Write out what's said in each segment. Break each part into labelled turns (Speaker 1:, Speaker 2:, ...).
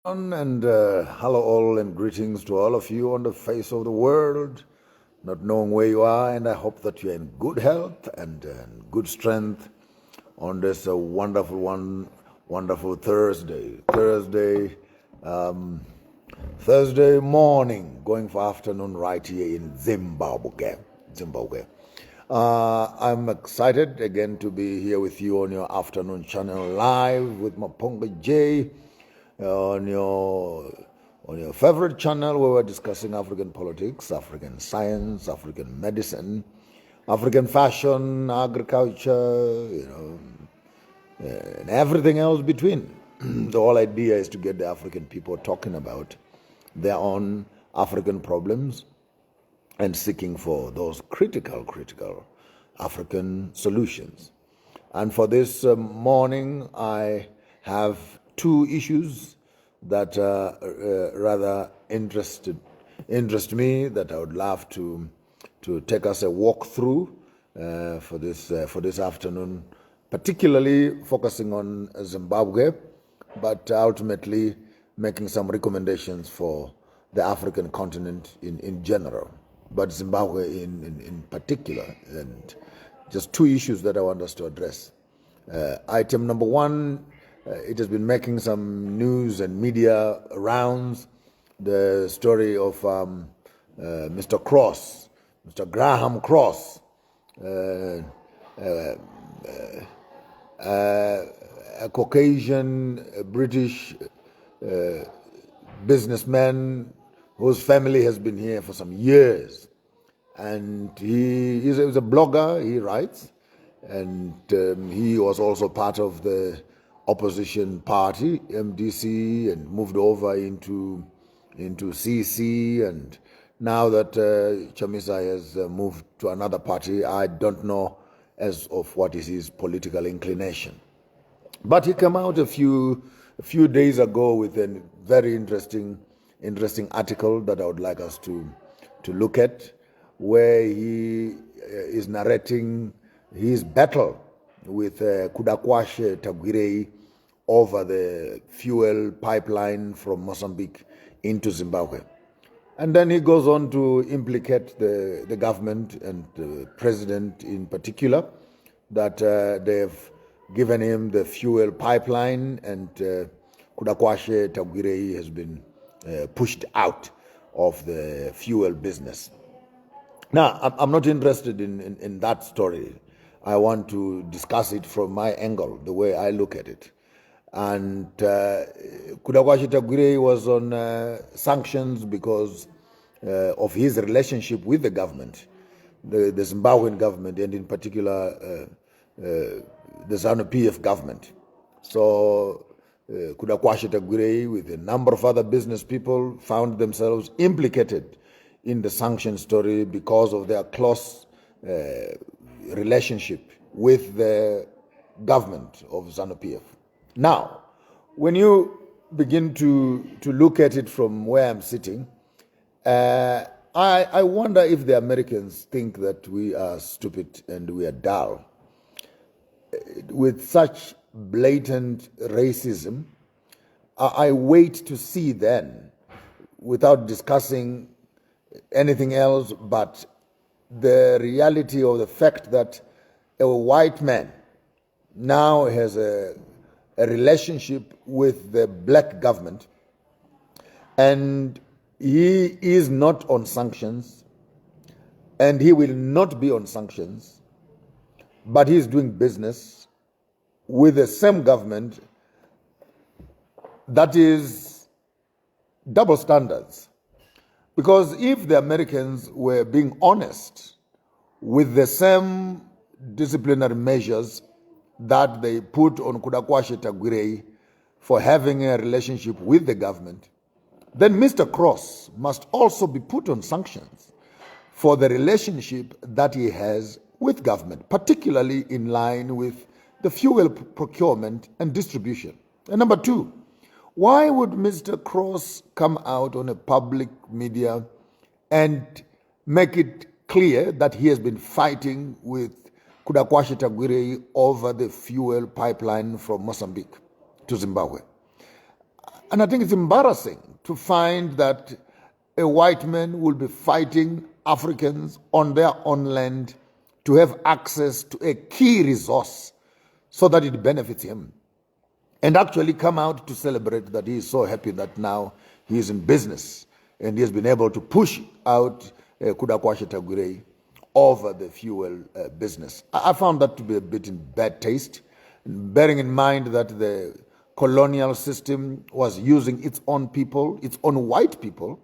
Speaker 1: And hello all and greetings to all of you on the face of the world, not knowing where you are, and I hope that you're in good health and good strength on this wonderful Thursday morning, going for afternoon right here in Zimbabwe. I'm excited again to be here with you on your afternoon channel live with Maponga J on your favorite channel where we're discussing African politics, African science, African medicine, African fashion, agriculture, and everything else between. The whole idea is to get the African people talking about their own African problems and seeking for those critical African solutions. And for this morning, I have two issues that rather interest me, that I would love to take us a walk through for this afternoon, particularly focusing on Zimbabwe, but ultimately making some recommendations for the African continent in general, but Zimbabwe in particular, and just two issues that I want us to address. Item number one, it has been making some news and media rounds, the story of Mr. Cross, Mr. Graham Cross, a Caucasian British businessman whose family has been here for some years. And he is a blogger, he writes, and he was also part of the opposition party, MDC, and moved over into CC, and now that Chamisa has moved to another party, I don't know as of what is his political inclination. But he came out a few days ago with a very interesting article that I would like us to look at, where he is narrating his battle with Kudakwashe Tagwirei over the fuel pipeline from Mozambique into Zimbabwe. And then he goes on to implicate the government and the president in particular, that they've given him the fuel pipeline, and Kudakwashe Tagwirei has been pushed out of the fuel business. Now, I'm not interested in that story. I want to discuss it from my angle, the way I look at it. And Kudakwashe Tagwirei was on sanctions because of his relationship with the government, the Zimbabwean government, and in particular the ZANU-PF government. So Kudakwashe Tagwirei, with a number of other business people, found themselves implicated in the sanction story because of their close relationship with the government of ZANU-PF. Now, when you begin to look at it from where I'm sitting, I wonder if the Americans think that we are stupid and we are dull. With such blatant racism, I wait to see then, without discussing anything else but the reality of the fact that a white man now has a relationship with the black government, and he is not on sanctions, and he will not be on sanctions, but he is doing business with the same government. That is double standards. Because if the Americans were being honest with the same disciplinary measures that they put on Kudakwashe Tagwirei for having a relationship with the government, then Mr. Cross must also be put on sanctions for the relationship that he has with government, particularly in line with the fuel procurement and distribution. And number two, why would Mr. Cross come out on a public media and make it clear that he has been fighting with Kudakwashe Tagwirei over the fuel pipeline from Mozambique to Zimbabwe? And I think it's embarrassing to find that a white man will be fighting Africans on their own land to have access to a key resource so that it benefits him, and actually come out to celebrate that he is so happy that now he is in business and he has been able to push out Kudakwashe Tagwirei over the fuel business. I found that to be a bit in bad taste, bearing in mind that the colonial system was using its own people, its own white people,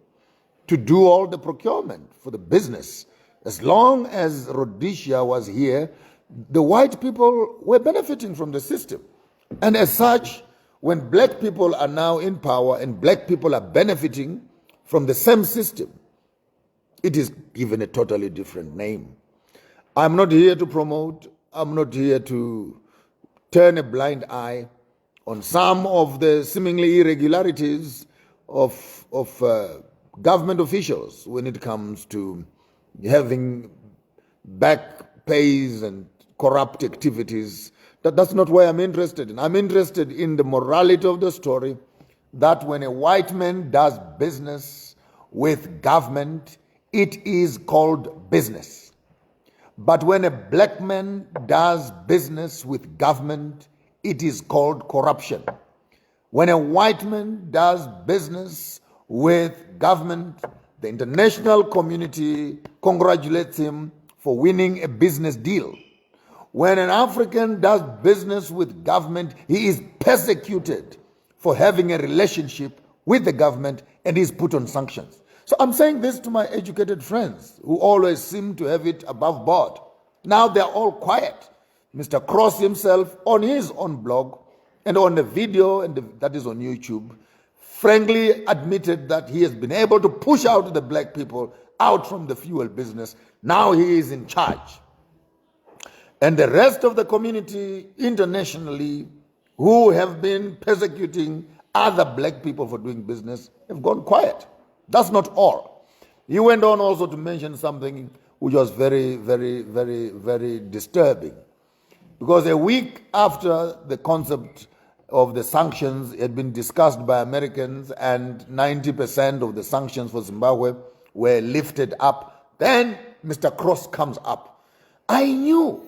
Speaker 1: to do all the procurement for the business. As long as Rhodesia was here, the white people were benefiting from the system. And as such, when black people are now in power and black people are benefiting from the same system, it is given a totally different name. I'm not here to promote, I'm not here to turn a blind eye on some of the seemingly irregularities of government officials when it comes to having back pays and corrupt activities. That's not why I'm interested in. I'm interested in the morality of the story, that when a white man does business with government, it is called business. But when a black man does business with government, it is called corruption. When a white man does business with government, the international community congratulates him for winning a business deal. When an African does business with government, he is persecuted for having a relationship with the government and is put on sanctions. So I'm saying this to my educated friends who always seem to have it above board. Now they're all quiet. Mr. Cross himself, on his own blog and on the video that is on YouTube, frankly admitted that he has been able to push out the black people out from the fuel business. Now he is in charge. And the rest of the community internationally who have been persecuting other black people for doing business have gone quiet. That's not all. He went on also to mention something which was very, very, very, very disturbing. Because a week after the concept of the sanctions had been discussed by Americans and 90% of the sanctions for Zimbabwe were lifted up, then Mr. Cross comes up. I knew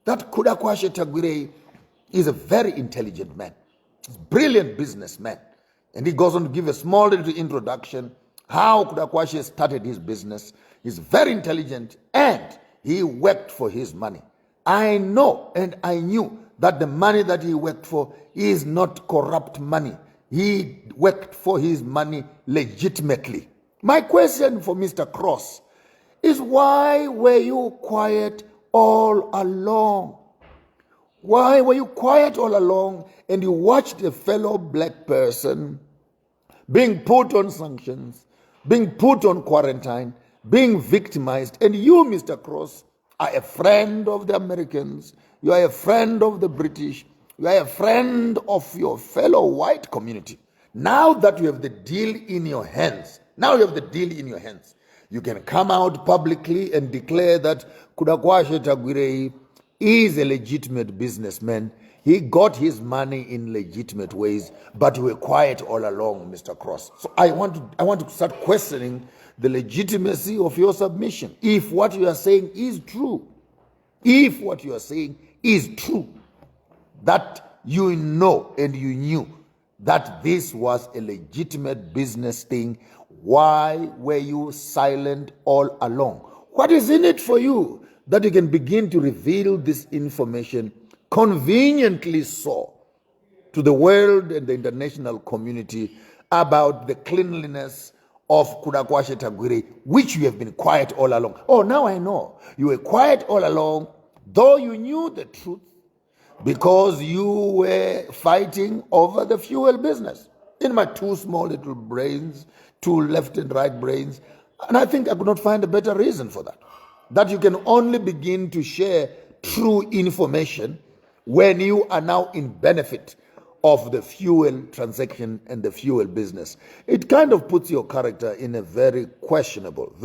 Speaker 1: that Kudakwashe Tagwirei is a very intelligent man. He's a brilliant businessman. And he goes on to give a small little introduction how Kudakwashe started his business. He's very intelligent and he worked for his money. I know and I knew that the money that he worked for is not corrupt money. He worked for his money legitimately. My question for Mr. Cross is, why were you quiet all along? Why were you quiet all along and you watched a fellow black person being put on sanctions, being put on quarantine, being victimized, and you, Mr. Cross, are a friend of the Americans, you are a friend of the British, you are a friend of your fellow white community. Now that you have the deal in your hands, you can come out publicly and declare that Kudakwashe Tagwirei is a legitimate businessman. He got his money in legitimate ways, but you were quiet all along, Mr. Cross. So I want to start questioning the legitimacy of your submission. If what you are saying is true, that you know and you knew that this was a legitimate business thing, why were you silent all along? What is in it for you that you can begin to reveal this information conveniently so to the world and the international community about the cleanliness of Kudakwashe Tagwirei, which you have been quiet all along? Oh, now I know. You were quiet all along, though you knew the truth, because you were fighting over the fuel business. In my two small little brains, two left and right brains, and I think I could not find a better reason for that. That you can only begin to share true information when you are now in benefit of the fuel transaction and the fuel business. It kind of puts your character in a very questionable,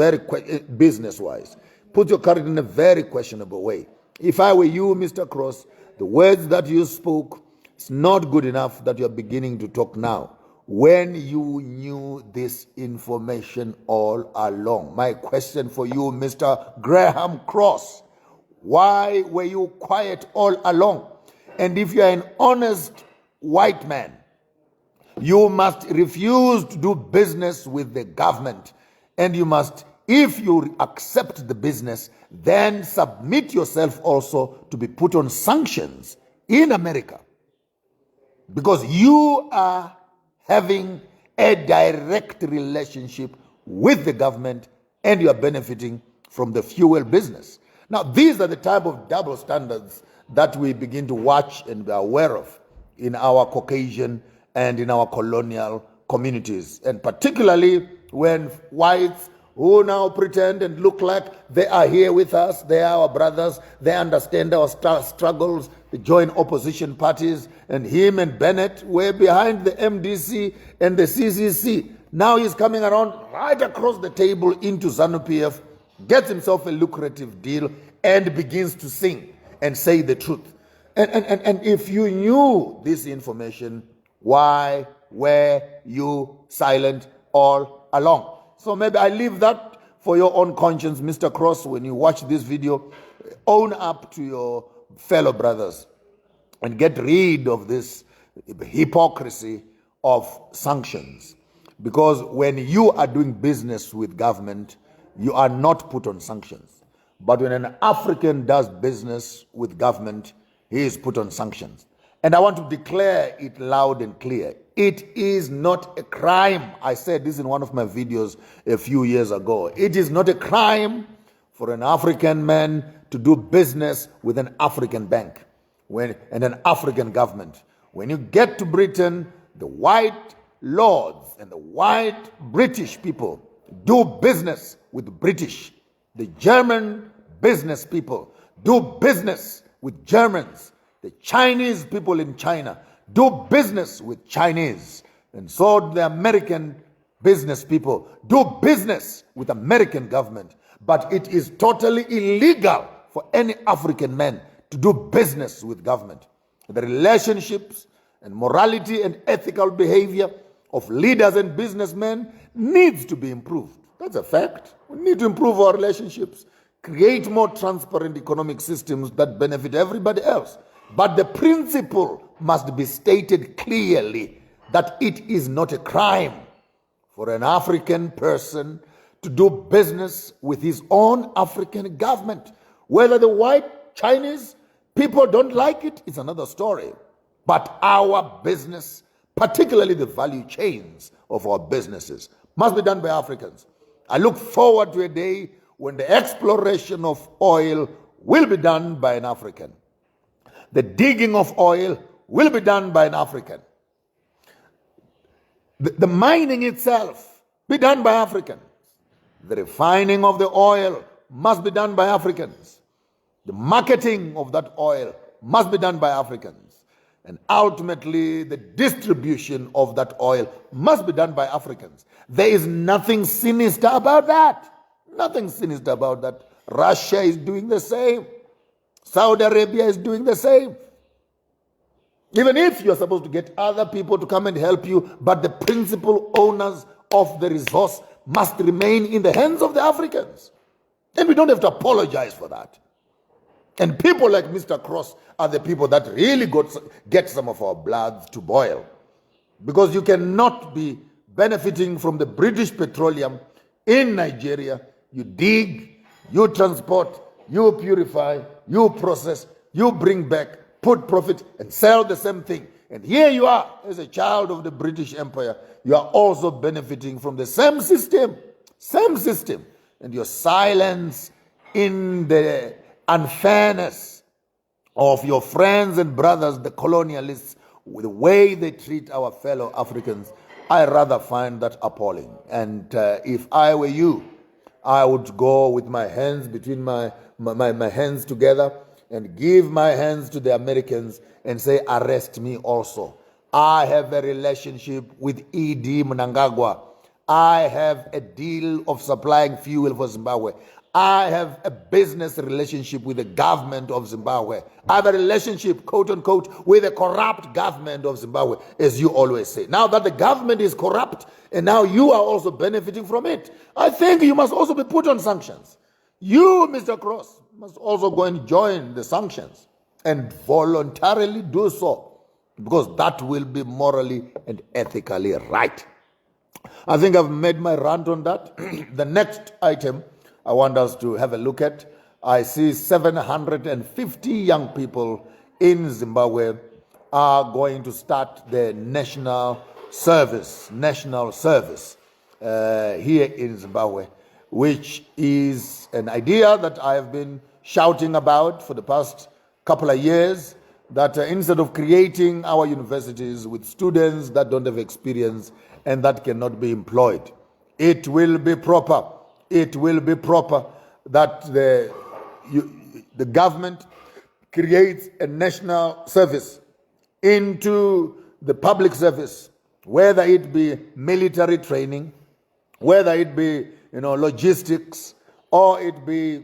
Speaker 1: business-wise, puts your character in a very questionable way. If I were you, Mr. Cross, the words that you spoke, it's not good enough that you're beginning to talk now when you knew this information all along? My question for you, Mr. Graham Cross, why were you quiet all along? And if you are an honest white man, you must refuse to do business with the government. And you must, if you accept the business, then submit yourself also to be put on sanctions in America. Because you are having a direct relationship with the government and you are benefiting from the fuel business. Now, these are the type of double standards that we begin to watch and be aware of in our Caucasian and in our colonial communities, and particularly when whites who now pretend and look like they are here with us, they are our brothers, they understand our struggles, they join opposition parties, and him and Bennett were behind the MDC and the CCC. Now he's coming around right across the table into ZANU-PF, gets himself a lucrative deal, and begins to sing and say the truth. And if you knew this information, why were you silent all along? So maybe I leave that for your own conscience, Mr. Cross. When you watch this video, own up to your fellow brothers and get rid of this hypocrisy of sanctions. Because when you are doing business with government, you are not put on sanctions. But when an African does business with government, he is put on sanctions. And I want to declare it loud and clear. It is not a crime. I said this in one of my videos a few years ago. It is not a crime for an African man to do business with an African bank and an African government. When you get to Britain, the white lords and the white British people do business with the British. The German business people do business with Germans. The Chinese people in China do business with Chinese. And so the American business people do business with American government. But it is totally illegal for any African man to do business with government. The relationships and morality and ethical behavior of leaders and businessmen needs to be improved. That's a fact. We need to improve our relationships, create more transparent economic systems that benefit everybody else. But the principle must be stated clearly that it is not a crime for an African person to do business with his own African government. Whether the white Chinese people don't like it, it's another story. But our business, particularly the value chains of our businesses, must be done by Africans. I look forward to a day when the exploration of oil will be done by an African. The digging of oil will be done by an African. The mining itself be done by Africans. The refining of the oil must be done by Africans. The marketing of that oil must be done by Africans. And ultimately, the distribution of that oil must be done by Africans. There is nothing sinister about that. Nothing sinister about that. Russia is doing the same. Saudi Arabia is doing the same. Even if you're supposed to get other people to come and help you, but the principal owners of the resource must remain in the hands of the Africans. And we don't have to apologize for that. And people like Mr. Cross are the people that really get some of our blood to boil. Because you cannot be benefiting from the British petroleum in Nigeria. You dig, you transport, you purify, you process, you bring back, put profit, and sell the same thing. And here you are, as a child of the British Empire, you are also benefiting from the same system. And your silence in the unfairness of your friends and brothers, the colonialists, with the way they treat our fellow Africans, I rather find that appalling. And if I were you, I would go with my hands between my hands together and give my hands to the Americans and say, arrest me also. I have a relationship with E.D. Mnangagwa. I have a deal of supplying fuel for Zimbabwe. I have a business relationship with the government of Zimbabwe. I have a relationship, quote unquote, with the corrupt government of Zimbabwe, as you always say. Now that the government is corrupt and now you are also benefiting from it, I think you must also be put on sanctions. You, Mr. Cross, must also go and join the sanctions and voluntarily do so, because that will be morally and ethically right. I think I've made my rant on that. The next item I want us to have a look at, I see 750 young people in Zimbabwe are going to start the national service here in Zimbabwe, which is an idea that I have been shouting about for the past couple of years, that instead of creating our universities with students that don't have experience and that cannot be employed, it will be proper that the government creates a national service into the public service, whether it be military training, whether it be logistics, or it be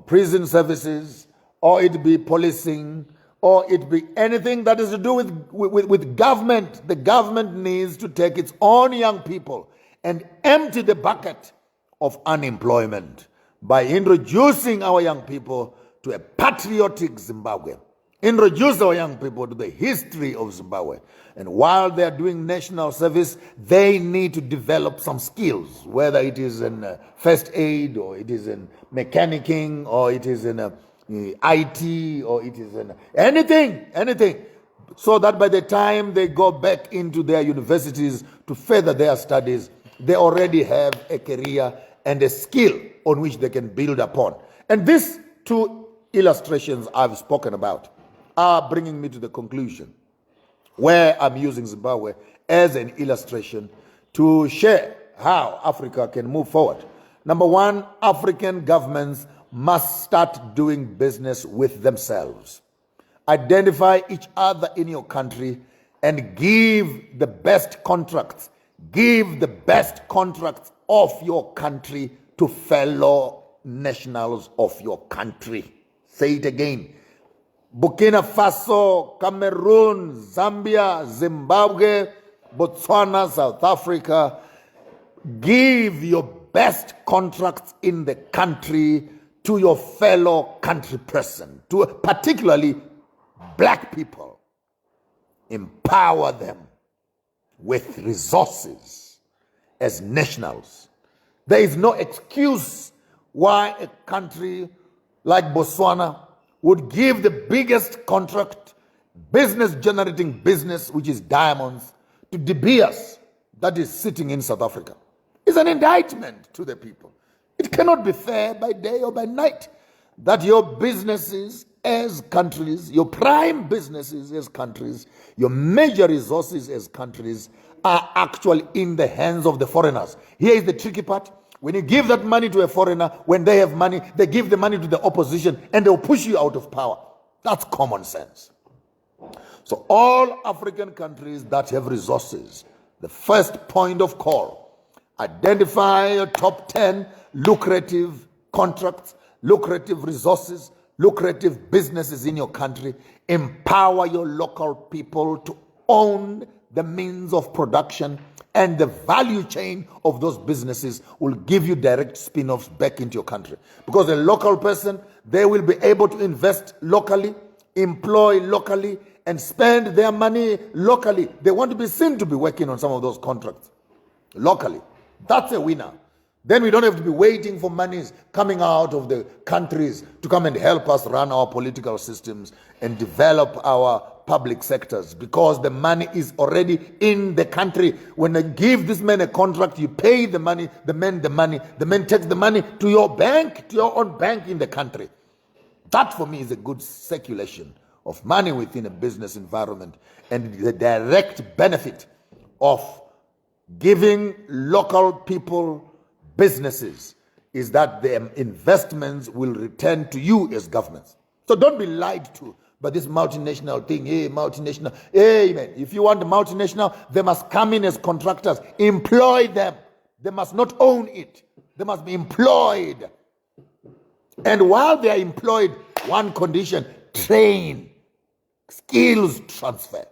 Speaker 1: prison services, or it be policing, or it be anything that is to do with government. The government needs to take its own young people and empty the bucket of unemployment by introducing our young people to a patriotic Zimbabwe. Introduce our young people to the history of Zimbabwe. And while they are doing national service, they need to develop some skills, whether it is in first aid, or it is in mechanicking, or it is in IT, or it is in anything, so that by the time they go back into their universities to further their studies, they already have a career and a skill on which they can build upon. And these two illustrations I've spoken about are bringing me to the conclusion where I'm using Zimbabwe as an illustration to share how Africa can move forward. Number one, African governments must start doing business with themselves. Identify each other in your country and give the best contracts. Give the best contracts of your country to fellow nationals of your country. Say it again. Burkina Faso, Cameroon, Zambia, Zimbabwe, Botswana, South Africa. Give your best contracts in the country to your fellow country person, to particularly black people. Empower them with resources as nationals. There is no excuse why a country like Botswana would give the biggest contract, business generating business, which is diamonds, to De Beers that is sitting in South Africa. It's an indictment to the people. It cannot be fair by day or by night that your businesses as countries, your prime businesses as countries, your major resources as countries are actually in the hands of the foreigners. Here is the tricky part. When you give that money to a foreigner, when they have money, they give the money to the opposition and they'll push you out of power. That's common sense. So all African countries that have resources, the first point of call, identify your top 10 lucrative contracts, lucrative resources, lucrative businesses in your country. Empower your local people to own the means of production, and the value chain of those businesses will give you direct spin-offs back into your country. Because a local person, they will be able to invest locally, employ locally, and spend their money locally. They want to be seen to be working on some of those contracts locally. That's a winner. Then we don't have to be waiting for monies coming out of the countries to come and help us run our political systems and develop our public sectors, because the money is already in the country. When they give this man a contract, you pay the money, the man takes the money to your bank, to your own bank in the country. That for me is a good circulation of money within a business environment, and the direct benefit of giving local people businesses is that the investments will return to you as governments. So don't be lied to by this multinational thing. Hey, multinational. Hey, man, if you want a multinational, they must come in as contractors. Employ them. They must not own it. They must be employed. And while they are employed, one condition, train, skills transfer.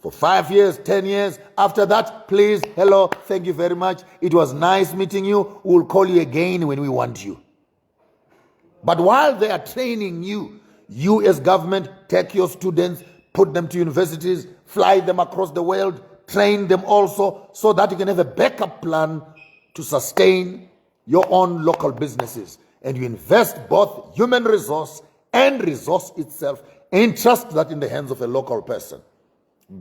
Speaker 1: For 5 years, 10 years, after that, please, hello, thank you very much. It was nice meeting you. We'll call you again when we want you. But while they are training you, you as government, take your students, put them to universities, fly them across the world, train them also, so that you can have a backup plan to sustain your own local businesses. And you invest both human resource and resource itself, entrust that in the hands of a local person.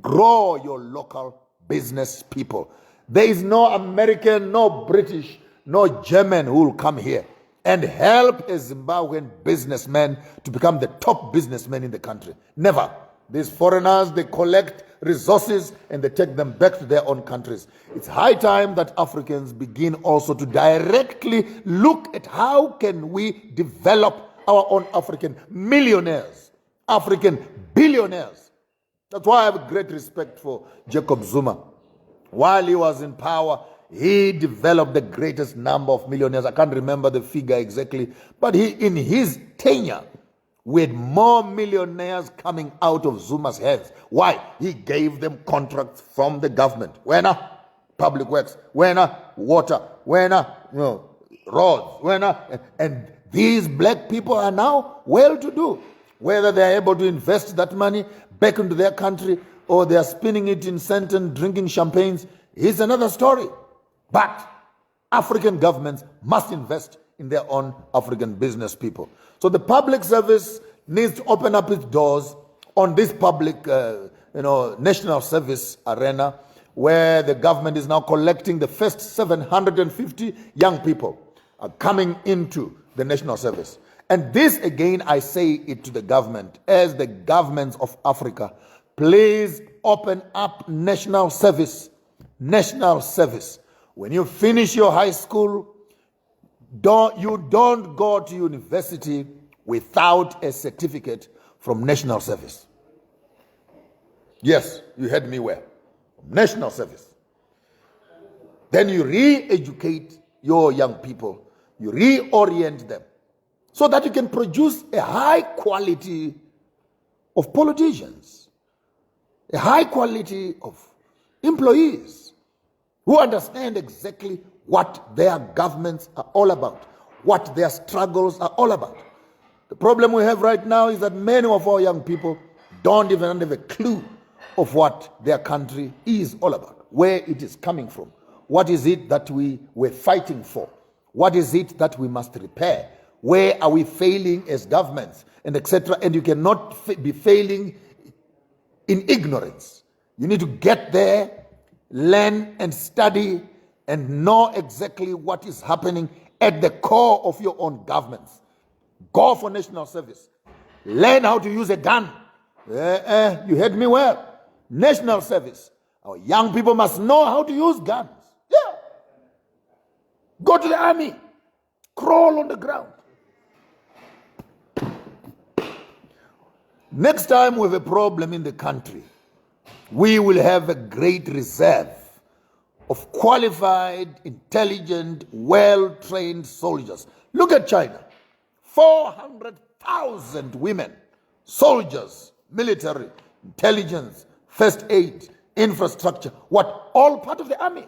Speaker 1: Grow your local business people. There is no American, no British, no German who will come here and help a Zimbabwean businessman to become the top businessman in the country. Never. These foreigners, they collect resources and they take them back to their own countries. It's high time that Africans begin also to directly look at how can we develop our own African millionaires, African billionaires. That's why I have great respect for Jacob Zuma. While he was in power, he developed the greatest number of millionaires. I can't remember the figure exactly, but in his tenure, we had more millionaires coming out of Zuma's hands. Why? He gave them contracts from the government. Wena, public works. Wena, water. Wena, roads. Wena, and these black people are now well-to-do. Whether they are able to invest that money back into their country or they are spinning it in Senton, drinking champagnes, is another story. But African governments must invest in their own African business people. So the public service needs to open up its doors on this public, national service arena, where the government is now collecting the first 750 young people are coming into the national service. And this, again, I say it to the government, as the governments of Africa, please open up national service. National service. When you finish your high school, you don't go to university without a certificate from national service. Yes, you heard me well. National service. Then you re-educate your young people. You reorient them, so that you can produce a high quality of politicians, a high quality of employees who understand exactly what their governments are all about, what their struggles are all about. The problem we have right now is that many of our young people don't even have a clue of what their country is all about, where it is coming from, what is it that we were fighting for, what is it that we must repair, where are we failing as governments, and etc. And you cannot be failing in ignorance. You need to get there, learn and study, and know exactly what is happening at the core of your own governments. Go for national service. Learn how to use a gun. You heard me well. National service. Our young people must know how to use guns. Yeah. Go to the army. Crawl on the ground. Next time we have a problem in the country, we will have a great reserve of qualified, intelligent, well-trained soldiers. Look at China. 400,000 women, soldiers, military, intelligence, first aid, infrastructure, all part of the army.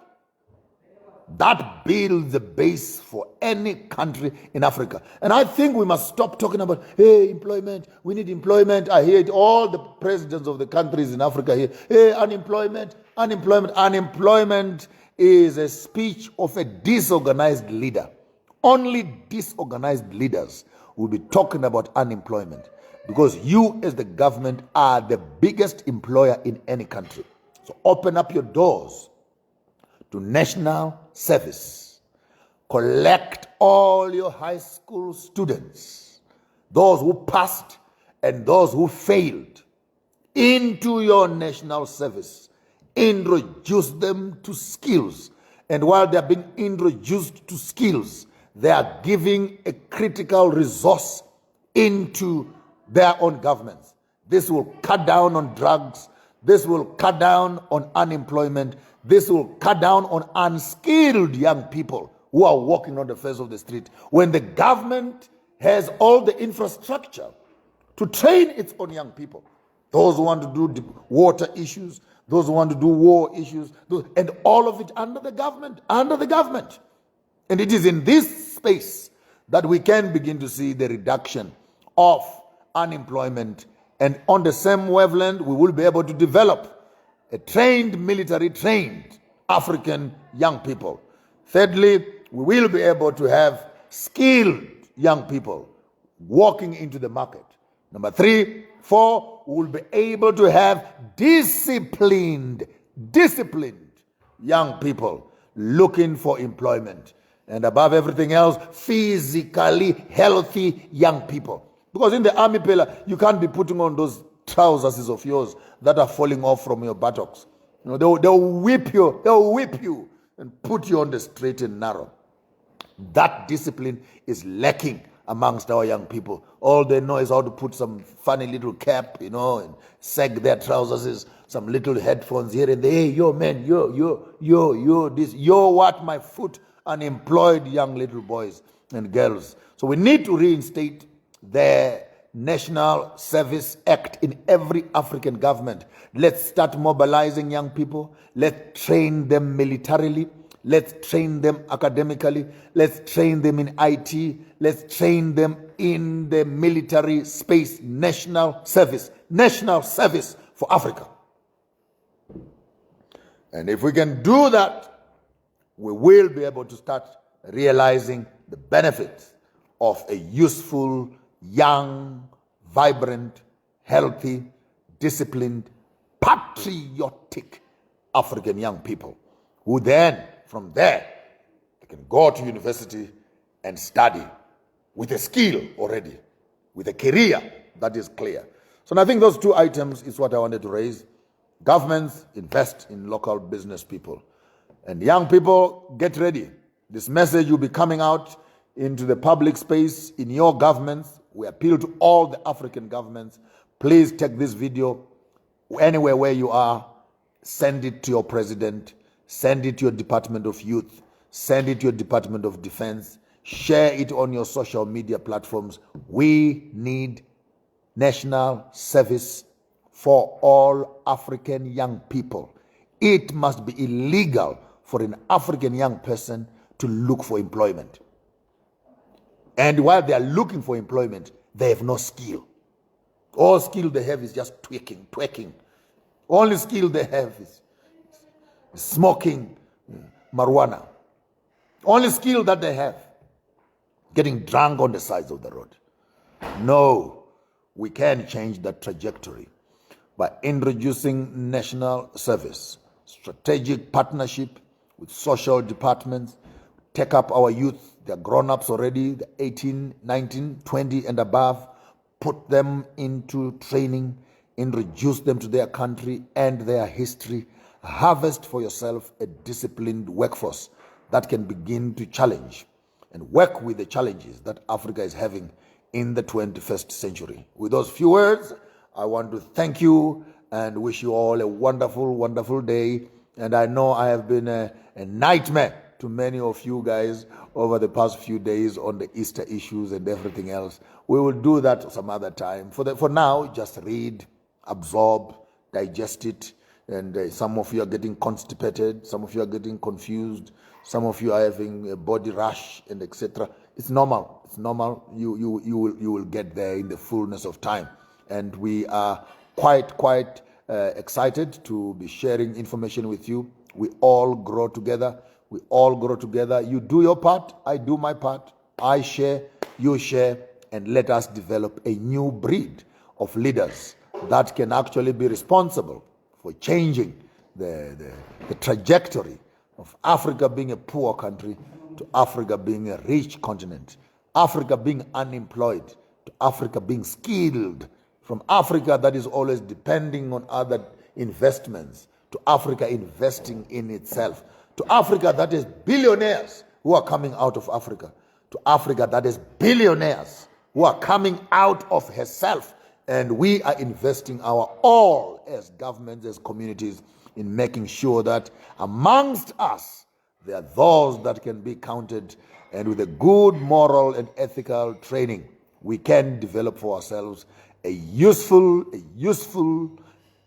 Speaker 1: That builds the base for any country in Africa. And I think we must stop talking about, hey, employment, we need employment. I hear it, all the presidents of the countries in Africa here, hey, unemployment. Unemployment is a speech of a disorganized leader. Only disorganized leaders will be talking about unemployment, because you as the government are the biggest employer in any country. So open up your doors to national service. Collect all your high school students, those who passed and those who failed, into your national service. Introduce them to skills. And while they are being introduced to skills, they are giving a critical resource into their own governments. This will cut down on drugs. This will cut down on unemployment. This will cut down on unskilled young people who are walking on the face of the street, when the government has all the infrastructure to train its own young people? Those who want to do water issues, those who want to do war issues, and all of it under the government, And it is in this space that we can begin to see the reduction of unemployment. And on the same wavelength, we will be able to develop a military trained African young people. Thirdly, we will be able to have skilled young people walking into the market. Number 3, 4, we will be able to have disciplined young people looking for employment. And above everything else, physically healthy young people. Because in the army pillar, you can't be putting on those trousers of yours that are falling off from your buttocks. They'll whip you and put you on the straight and narrow. That discipline is lacking amongst our young people. All they know is how to put some funny little cap, and sag their trousers, some little headphones here and there. Hey, yo, man, yo, what, my foot? Unemployed young little boys and girls. So we need to reinstate the National Service Act in every African government. Let's start mobilizing young people. Let's train them militarily. Let's train them academically. Let's train them in IT. Let's train them in the military space. National service for Africa. And if we can do that, we will be able to start realizing the benefits of a useful, young, vibrant, healthy, disciplined, patriotic African young people, who then, from there, they can go to university and study with a skill already, with a career that is clear. So I think those 2 items is what I wanted to raise. Governments invest in local business people. And young people, get ready. This message will be coming out into the public space in your governments. We appeal to all the African governments. Please take this video anywhere where you are. Send it to your president. Send it to your Department of Youth. Send it to your Department of Defense. Share it on your social media platforms. We need national service for all African young people. It must be illegal for an African young person to look for employment. And while they are looking for employment, they have no skill. All skill they have is just twerking. Only skill they have is smoking marijuana. Only skill that they have, getting drunk on the sides of the road. No, we can change that trajectory by introducing national service, strategic partnership with social departments. Take up our youth, they're grown-ups already, the 18, 19, 20 and above. Put them into training, introduce them to their country and their history. Harvest for yourself a disciplined workforce that can begin to challenge and work with the challenges that Africa is having in the 21st century. With those few words, I want to thank you and wish you all a wonderful, wonderful day. And I know I have been a nightmare to many of you guys over the past few days on the Easter issues and everything else. We will do that some other time. For now, just read, absorb, digest it. And some of you are getting constipated, some of you are getting confused, some of you are having a body rash and etc. It's normal. It's normal. You will get there in the fullness of time. And we are quite excited to be sharing information with you. We all grow together. You do your part, I do my part. I share, you share, and let us develop a new breed of leaders that can actually be responsible for changing the trajectory of Africa being a poor country to Africa being a rich continent, Africa being unemployed to Africa being skilled, from Africa that is always depending on other investments to Africa investing in itself, to Africa that is billionaires who are coming out of Africa, to Africa that is billionaires who are coming out of herself. And we are investing our all as governments, as communities, in making sure that amongst us, There are those that can be counted, and with a good moral and ethical training, we can develop for ourselves a useful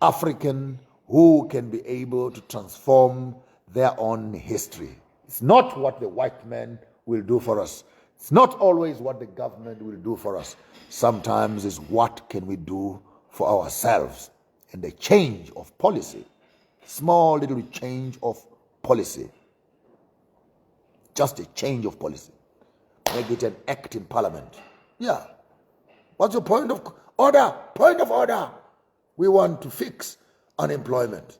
Speaker 1: African who can be able to transform their own history. It's not what the white man will do for us. It's not always what the government will do for us. Sometimes it's what can we do for ourselves. And a change of policy, small little change of policy, just a change of policy. Make it an act in parliament. Yeah. What's your point of order? Point of order. We want to fix unemployment.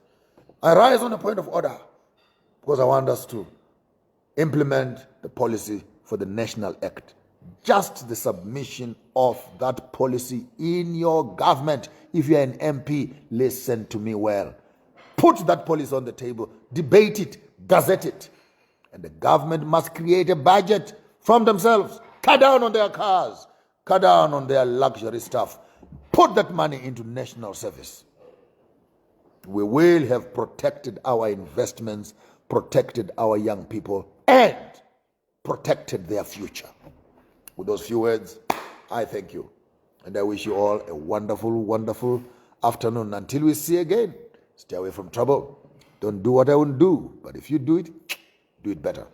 Speaker 1: I rise on a point of order because I want us to implement the policy for the National Act. Just the submission of that policy in your government. If you're an MP, listen to me well. Put that policy on the table, debate it, gazette it. And the government must create a budget from themselves. Cut down on their cars, cut down on their luxury stuff. Put that money into national service. We will have protected our investments, protected our young people, and protected their future. With those few words, I thank you. And I wish you all a wonderful, wonderful afternoon. Until we see again, stay away from trouble. Don't do what I won't do. But if you do it better.